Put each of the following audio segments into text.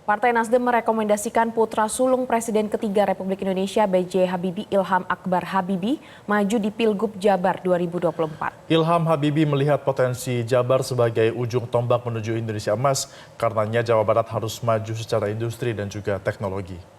Partai Nasdem merekomendasikan putra sulung Presiden ketiga Republik Indonesia B.J. Habibie Ilham Akbar Habibie maju di Pilgub Jabar 2024. Ilham Habibie melihat potensi Jabar sebagai ujung tombak menuju Indonesia Emas, karenanya Jawa Barat harus maju secara industri dan juga teknologi.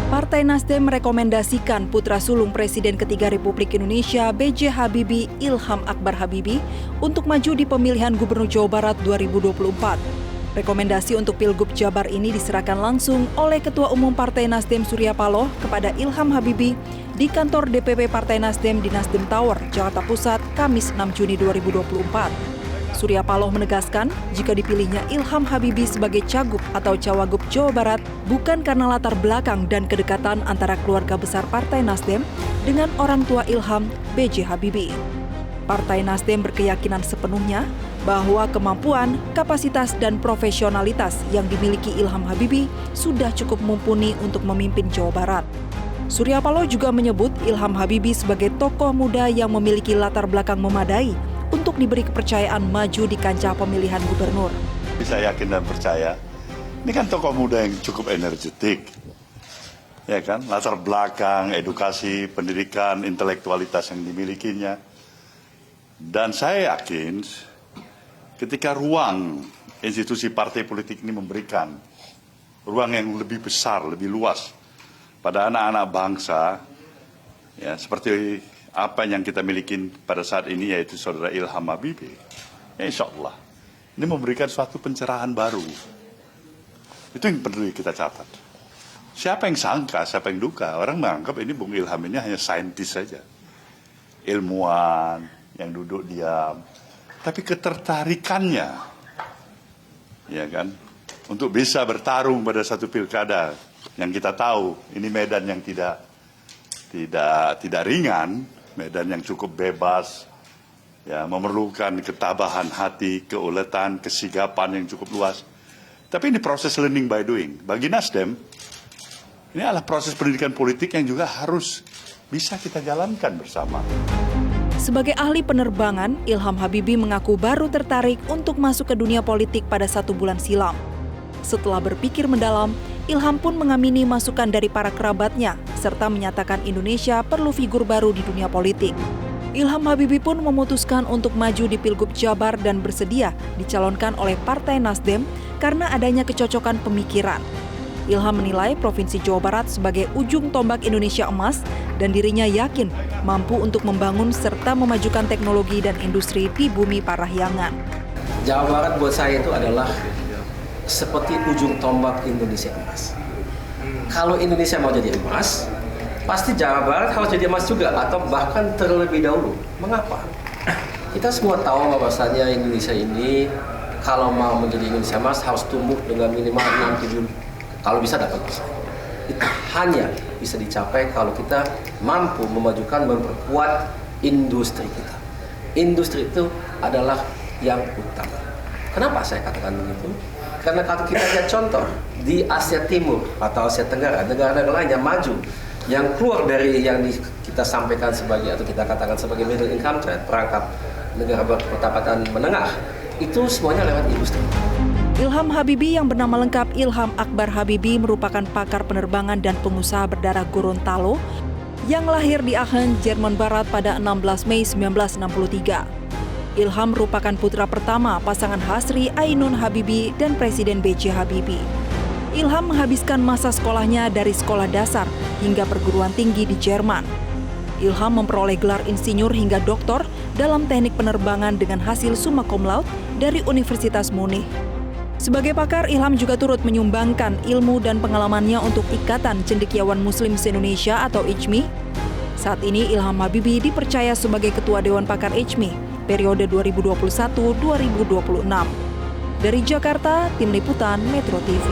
Partai Nasdem merekomendasikan putra sulung Presiden ketiga Republik Indonesia B.J. Habibie Ilham Akbar Habibie untuk maju di pemilihan Gubernur Jawa Barat 2024. Rekomendasi untuk Pilgub Jabar ini diserahkan langsung oleh Ketua Umum Partai Nasdem Surya Paloh kepada Ilham Habibie di kantor DPP Partai Nasdem di Nasdem Tower, Jakarta Pusat, Kamis 6 Juni 2024. Surya Paloh menegaskan jika dipilihnya Ilham Habibie sebagai Cagup atau Cawagup Jawa Barat bukan karena latar belakang dan kedekatan antara keluarga besar Partai Nasdem dengan orang tua Ilham, B.J. Habibie. Partai Nasdem berkeyakinan sepenuhnya bahwa kemampuan, kapasitas, dan profesionalitas yang dimiliki Ilham Habibie sudah cukup mumpuni untuk memimpin Jawa Barat. Surya Paloh juga menyebut Ilham Habibie sebagai tokoh muda yang memiliki latar belakang memadai untuk diberi kepercayaan maju di kancah pemilihan gubernur. Saya yakin dan percaya, ini kan tokoh muda yang cukup energetik, ya kan? Latar belakang, edukasi, pendidikan, intelektualitas yang dimilikinya. Dan saya yakin ketika ruang institusi partai politik ini memberikan ruang yang lebih besar, lebih luas pada anak-anak bangsa, ya seperti apa yang kita miliki pada saat ini yaitu saudara Ilham Habibie, ya insya Allah ini memberikan suatu pencerahan baru. Itu yang perlu kita catat. Siapa yang sangka, siapa yang duga, orang menganggap ini Bung Ilham ini hanya saintis saja, ilmuwan yang duduk diam, tapi ketertarikannya, ya kan, untuk bisa bertarung pada satu pilkada yang kita tahu ini medan yang tidak ringan, medan yang cukup bebas, ya memerlukan ketabahan hati, keuletan, kesigapan yang cukup luas. Tapi ini proses learning by doing. Bagi Nasdem, ini adalah proses pendidikan politik yang juga harus bisa kita jalankan bersama. Sebagai ahli penerbangan, Ilham Habibie mengaku baru tertarik untuk masuk ke dunia politik pada 1 bulan silam. Setelah berpikir mendalam, Ilham pun mengamini masukan dari para kerabatnya, serta menyatakan Indonesia perlu figur baru di dunia politik. Ilham Habibie pun memutuskan untuk maju di Pilgub Jabar dan bersedia dicalonkan oleh Partai Nasdem karena adanya kecocokan pemikiran. Ilham menilai Provinsi Jawa Barat sebagai ujung tombak Indonesia Emas dan dirinya yakin mampu untuk membangun serta memajukan teknologi dan industri di bumi Parahyangan. Jawa Barat buat saya itu adalah seperti ujung tombak Indonesia Emas. Kalau Indonesia mau jadi emas, pasti Jawa Barat harus jadi emas juga atau bahkan terlebih dahulu. Mengapa? Kita semua tahu bahwasannya Indonesia ini kalau mau menjadi Indonesia emas harus tumbuh dengan minimal 6-7, kalau bisa dapat persen. Itu hanya bisa dicapai kalau kita mampu memajukan, memperkuat industri kita. Industri itu adalah yang utama. Kenapa saya katakan begitu? Karena kalau kita lihat contoh di Asia Timur atau Asia Tenggara, negara-negara lain yang maju, yang keluar dari yang kita sampaikan sebagai atau kita katakan sebagai middle income trade, perangkap negara berpendapatan menengah, itu semuanya lewat industri. Ilham Habibie yang bernama lengkap Ilham Akbar Habibie merupakan pakar penerbangan dan pengusaha berdarah Gorontalo yang lahir di Aachen, Jerman Barat pada 16 Mei 1963. Ilham merupakan putra pertama pasangan Hasri Ainun Habibie dan Presiden B.J. Habibie. Ilham menghabiskan masa sekolahnya dari sekolah dasar hingga perguruan tinggi di Jerman. Ilham memperoleh gelar insinyur hingga doktor dalam teknik penerbangan dengan hasil summa cum laude dari Universitas Munich. Sebagai pakar, Ilham juga turut menyumbangkan ilmu dan pengalamannya untuk Ikatan Cendekiawan Muslim se-Indonesia atau ICMI. Saat ini Ilham Habibie dipercaya sebagai Ketua Dewan Pakar ICMI periode 2021-2026. Dari Jakarta, Tim Liputan Metro TV.